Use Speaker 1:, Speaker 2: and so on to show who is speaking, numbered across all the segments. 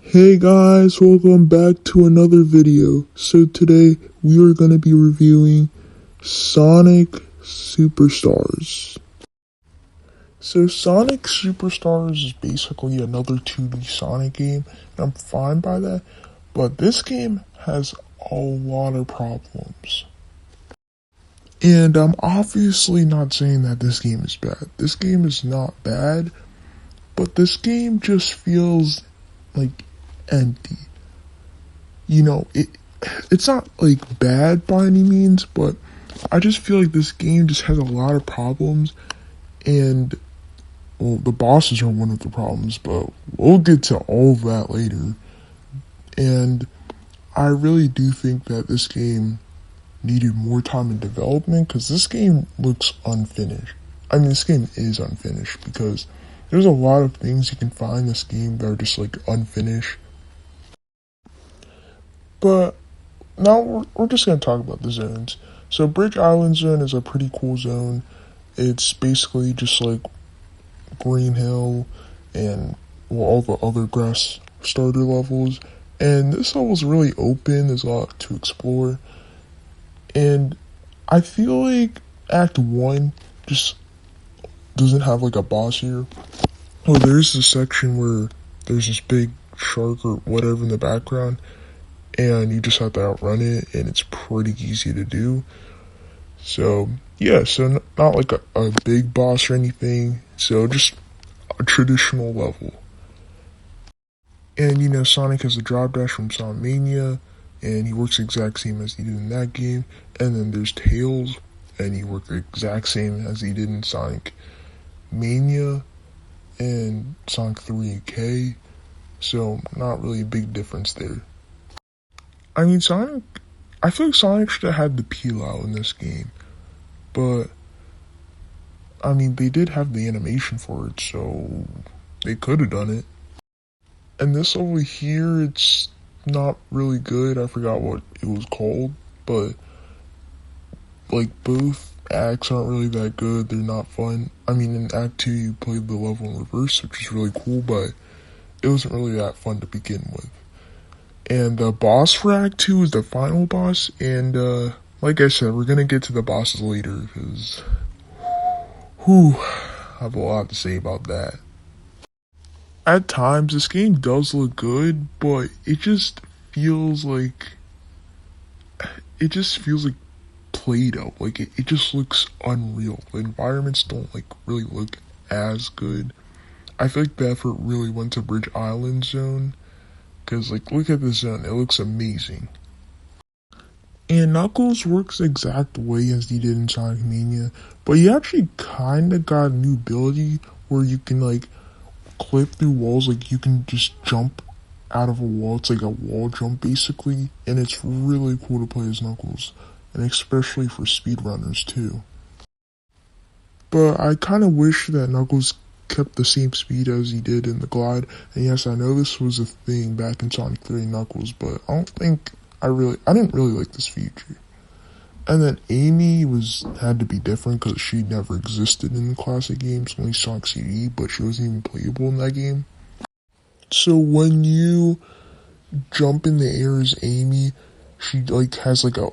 Speaker 1: Hey guys, welcome back to another video. So today we are going to be reviewing Sonic Superstars. So Sonic Superstars is basically another 2D Sonic game, and I'm fine by that, but this game has a lot of problems. And I'm obviously not saying that this game is bad. This game is not bad, but this game just feels like empty. It's not like bad by any means, but I just feel like this game just has a lot of problems, and well, the bosses are one of the problems, but we'll get to all of that later. And I really do think that this game needed more time in development because this game looks unfinished. I mean, this game is unfinished because there's a lot of things you can find in this game that are just like unfinished. But now we're just going to talk about the zones. So Bridge Island Zone is a pretty cool zone. It's basically just like Green Hill and all the other grass starter levels. And this level is really open. There's a lot to explore. And I feel like Act 1 just doesn't have like a boss here. Oh, there's this section where there's this big shark or whatever in the background, and you just have to outrun it, and it's pretty easy to do. So yeah, so not like a big boss or anything, so just a traditional level. And Sonic has a drop dash from Sonic Mania, and he works the exact same as he did in that game. And then there's Tails, and he worked the exact same as he did in Sonic Mania and Sonic 3K, so not really a big difference there. I mean, I feel like Sonic should have had the peel out in this game, but I mean, they did have the animation for it, so they could have done it. And this over here, it's not really good. I forgot what it was called, but like both acts aren't really that good. They're not fun. I mean, in Act 2, you played the level in reverse, which is really cool, but it wasn't really that fun to begin with. And the boss for Act 2 is the final boss, and like I said, we're gonna get to the bosses later, because I have a lot to say about that. At times, this game does look good, but it just feels like Play-Doh. Like it just looks unreal. The environments don't like really look as good. I feel like the effort really went to Bridge Island Zone, because like look at this zone, it looks amazing. And Knuckles works the exact way as he did in Sonic Mania, but he actually kinda got a new ability where you can like clip through walls, like you can just jump out of a wall. It's like a wall jump basically, and it's really cool to play as Knuckles, and especially for speedrunners too. But I kinda wish that Knuckles kept the same speed as he did in the glide. And yes, I know this was a thing back in Sonic 3 Knuckles, but I didn't really like this feature. And then Amy had to be different because she never existed in the classic games, only Sonic CD, but she wasn't even playable in that game. So when you jump in the air as Amy, she like has like a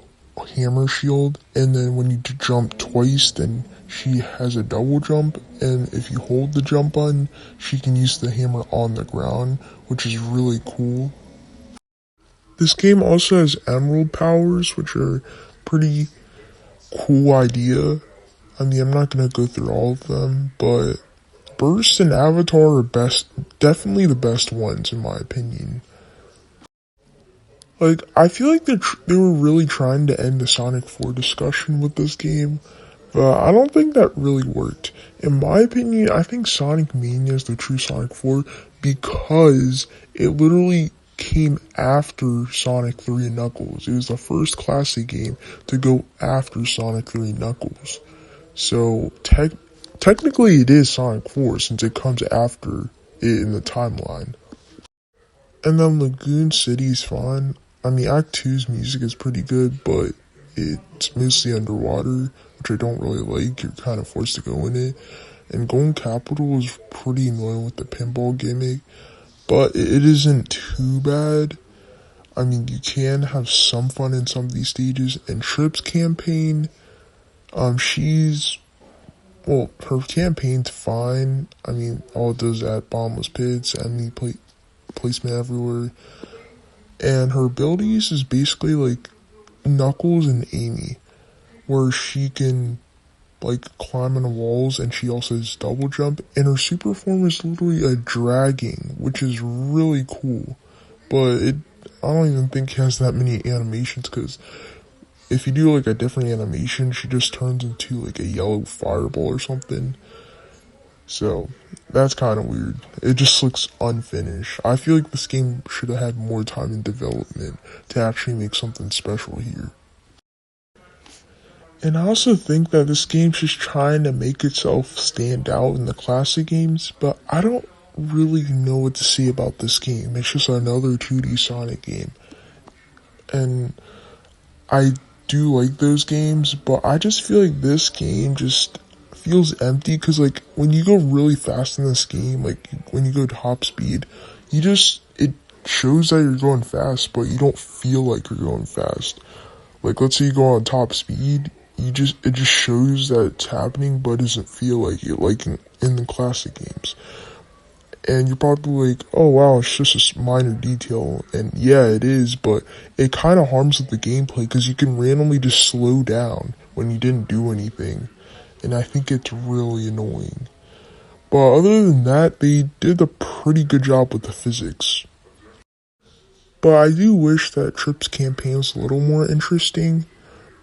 Speaker 1: hammer shield, and then when you jump twice, then she has a double jump, and if you hold the jump button, she can use the hammer on the ground, which is really cool. This game also has emerald powers, which are pretty cool idea. I mean, I'm not gonna go through all of them, but Burst and Avatar are definitely the best ones in my opinion. Like, I feel like they were really trying to end the Sonic 4 discussion with this game, but I don't think that really worked. In my opinion, I think Sonic Mania is the true Sonic 4 because it literally came after Sonic 3 and Knuckles. It was the first classic game to go after Sonic 3 and Knuckles. So, technically it is Sonic 4 since it comes after it in the timeline. And then Lagoon City is fine. I mean, Act 2's music is pretty good, but it's mostly underwater, which I don't really like. You're kind of forced to go in it. And Golden Capital is pretty annoying with the pinball gimmick, but it isn't too bad. I mean, you can have some fun in some of these stages. And Trip's campaign, she's, well, her campaign's fine. I mean, all it does at bottomless pits, enemy placement everywhere. And her abilities is basically like Knuckles and Amy, where she can like climb on the walls and she also has double jump. And her super form is literally a dragging, which is really cool. But I don't even think it has that many animations, because if you do like a different animation, she just turns into like a yellow fireball or something. So that's kind of weird. It just looks unfinished. I feel like this game should have had more time in development to actually make something special here. And I also think that this game's just trying to make itself stand out in the classic games, but I don't really know what to say about this game. It's just another 2D Sonic game. And I do like those games, but I just feel like this game just feels empty, because like when you go really fast in this game, like when you go top speed, it shows that you're going fast, but you don't feel like you're going fast. Like let's say you go on top speed, it just shows that it's happening, but it doesn't feel like it, like in the classic games. And you're probably like, oh wow, it's just a minor detail. And yeah, it is, but it kind of harms with the gameplay, because you can randomly just slow down when you didn't do anything. And I think it's really annoying. But other than that, they did a pretty good job with the physics. But I do wish that Trip's campaign was a little more interesting.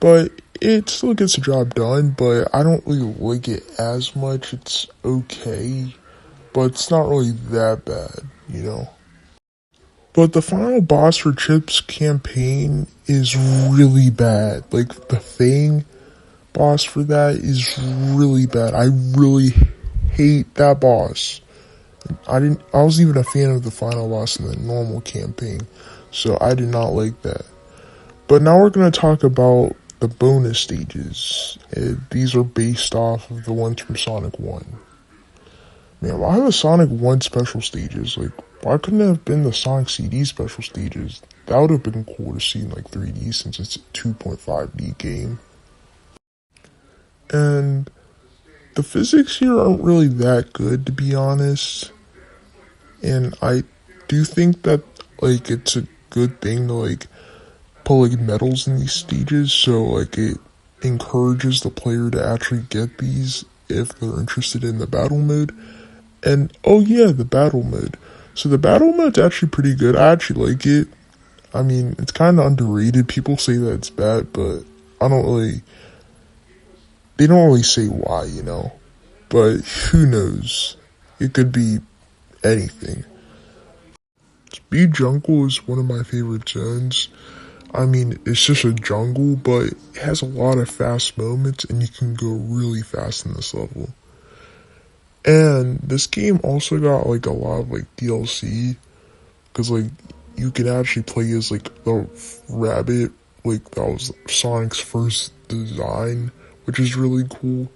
Speaker 1: But it still gets the job done, but I don't really like it as much. It's okay, but it's not really that bad, you know? But the final boss for Trip's campaign is really bad. Like, the Fang boss for that is really bad. I really hate that boss. I wasn't even a fan of the final boss in the normal campaign, so I did not like that. But now we're going to talk about the bonus stages. These are based off of the ones from Sonic 1. Man, why the Sonic 1 special stages? Like, why couldn't it have been the Sonic CD special stages? That would have been cool to see in like 3D, since it's a 2.5D game. And the physics here aren't really that good, to be honest. And I do think that like it's a good thing to like put like medals in these stages, so like it encourages the player to actually get these if they're interested in the battle mode. And oh yeah, the battle mode. So the battle mode's actually pretty good. I actually like it. I mean, it's kind of underrated. People say that it's bad, but they don't really say why, you know. But who knows? It could be anything. Speed Jungle is one of my favorite zones. I mean, it's just a jungle, but it has a lot of fast moments, and you can go really fast in this level. And this game also got like a lot of like DLC, because like you can actually play as like the rabbit, like that was Sonic's first design, which is really cool.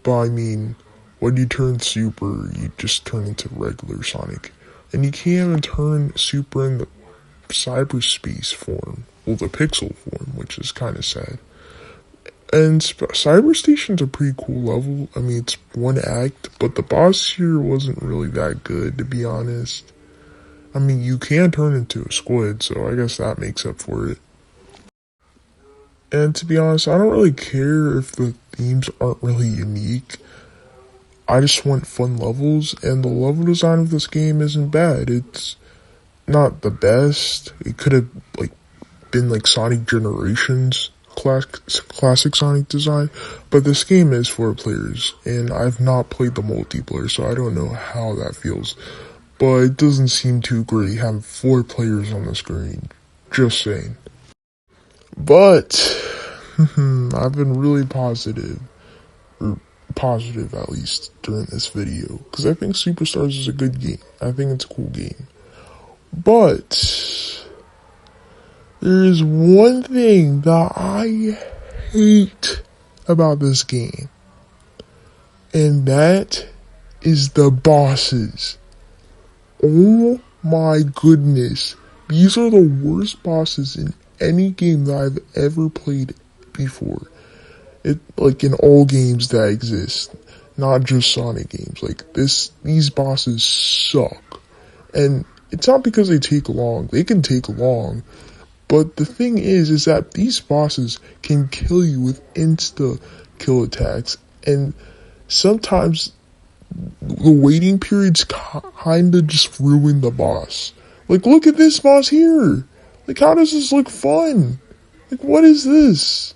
Speaker 1: But I mean, when you turn Super, you just turn into regular Sonic, and you can't even turn Super in the cyberspace form, well, the pixel form, which is kind of sad. And Cyber Station's a pretty cool level. I mean, it's one act, but the boss here wasn't really that good, to be honest. I mean, you can turn into a squid, so I guess that makes up for it. And to be honest, I don't really care if the themes aren't really unique. I just want fun levels, and the level design of this game isn't bad. It's not the best. It could have like been like Sonic Generations classic Sonic design, but this game is 4 players, and I've not played the multiplayer, so I don't know how that feels. But it doesn't seem too great having 4 players on the screen. Just saying. But I've been really positive, or positive at least during this video, because I think Superstars is a good game. I think it's a cool game. But there is one thing that I hate about this game, and that is the bosses. Oh my goodness. These are the worst bosses in any game that I've ever played before. Like in all games that exist, not just Sonic games. Like these bosses suck. And it's not because they take long. They can take long. But the thing is that these bosses can kill you with insta kill attacks. And sometimes the waiting periods kinda just ruin the boss. Like, look at this boss here. Like, how does this look fun? Like, what is this?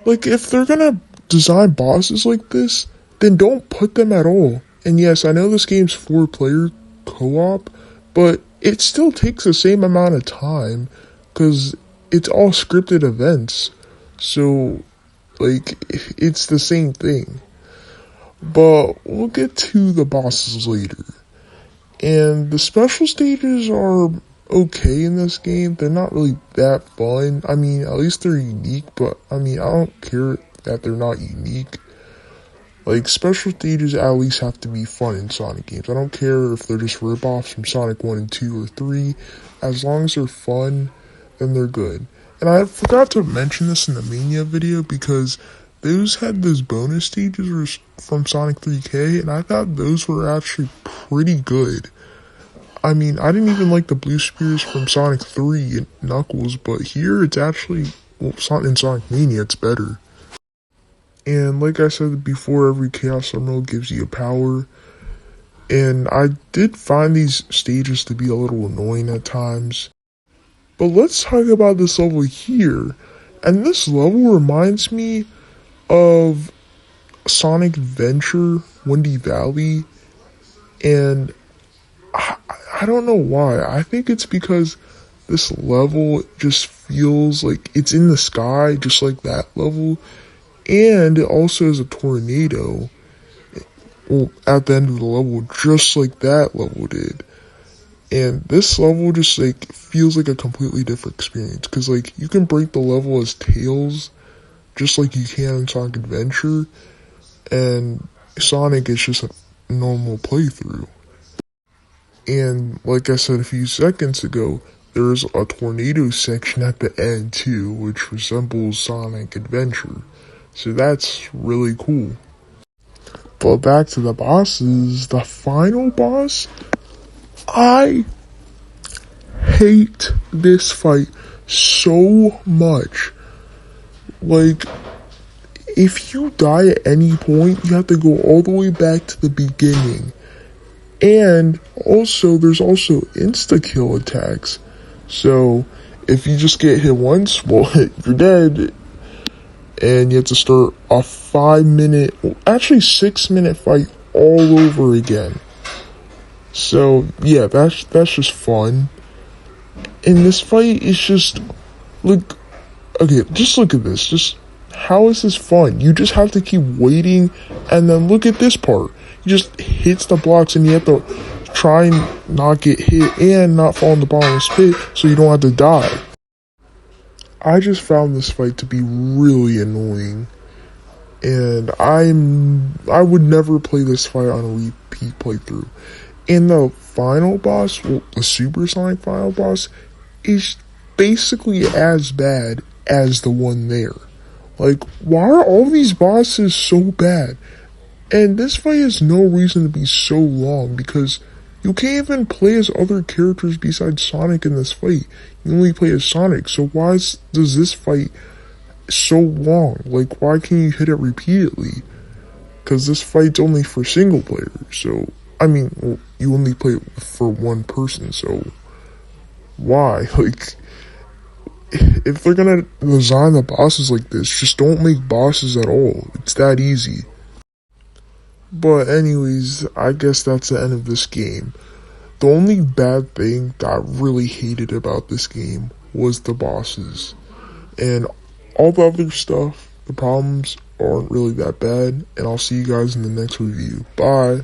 Speaker 1: Like, if they're gonna design bosses like this, then don't put them at all. And yes, I know this game's 4-player co-op, but it still takes the same amount of time because it's all scripted events. So, like, it's the same thing. But we'll get to the bosses later. And the special stages are okay in this game. They're not really that fun. I mean, at least they're unique, but I mean, I don't care that they're not unique. Like, special stages at least have to be fun in Sonic games. I don't care if they're just rip-offs from Sonic 1 and 2 or 3. As long as they're fun, then they're good. And I forgot to mention this in the Mania video because those had those bonus stages from Sonic 3K, and I thought those were actually pretty good. I mean, I didn't even like the blue spears from Sonic 3 and Knuckles, but here it's actually, well, in Sonic Mania, it's better. And like I said before, every Chaos Emerald gives you a power. And I did find these stages to be a little annoying at times. But let's talk about this level here. And this level reminds me of Sonic Adventure, Windy Valley. And I don't know why. I think it's because this level just feels like it's in the sky, just like that level. And it also has a tornado, well, at the end of the level, just like that level did. And this level just, like, feels like a completely different experience. Because, like, you can break the level as Tails, just like you can in Sonic Adventure. And Sonic is just a normal playthrough. And, like I said a few seconds ago, there's a tornado section at the end, too, which resembles Sonic Adventure. So that's really cool. But back to the bosses, the final boss, I hate this fight so much. Like, if you die at any point, you have to go all the way back to the beginning. And also, there's also insta-kill attacks. So, if you just get hit once, well, you're dead. And you have to start a 5-minute, well, actually 6-minute fight all over again. So yeah, that's just fun. And this fight is just, look, okay, just look at this. Just how is this fun? You just have to keep waiting, and then look at this part. You just hits the blocks, and you have to try and not get hit and not fall in the bottomless pit, so you don't have to die. I just found this fight to be really annoying, and I would never play this fight on a repeat playthrough. And the final boss, well, the Super Sonic final boss, is basically as bad as the one there. Like, why are all these bosses so bad? And this fight has no reason to be so long because you can't even play as other characters besides Sonic in this fight. You only play as Sonic, so why does this fight so long? Like, why can't you hit it repeatedly? Because this fight's only for single player, so, I mean, well, you only play it for one person, so why? Like, if they're gonna design the bosses like this, just don't make bosses at all. It's that easy. But anyways, I guess that's the end of this game. The only bad thing that I really hated about this game was the bosses. And all the other stuff, the problems aren't really that bad. And I'll see you guys in the next review. Bye.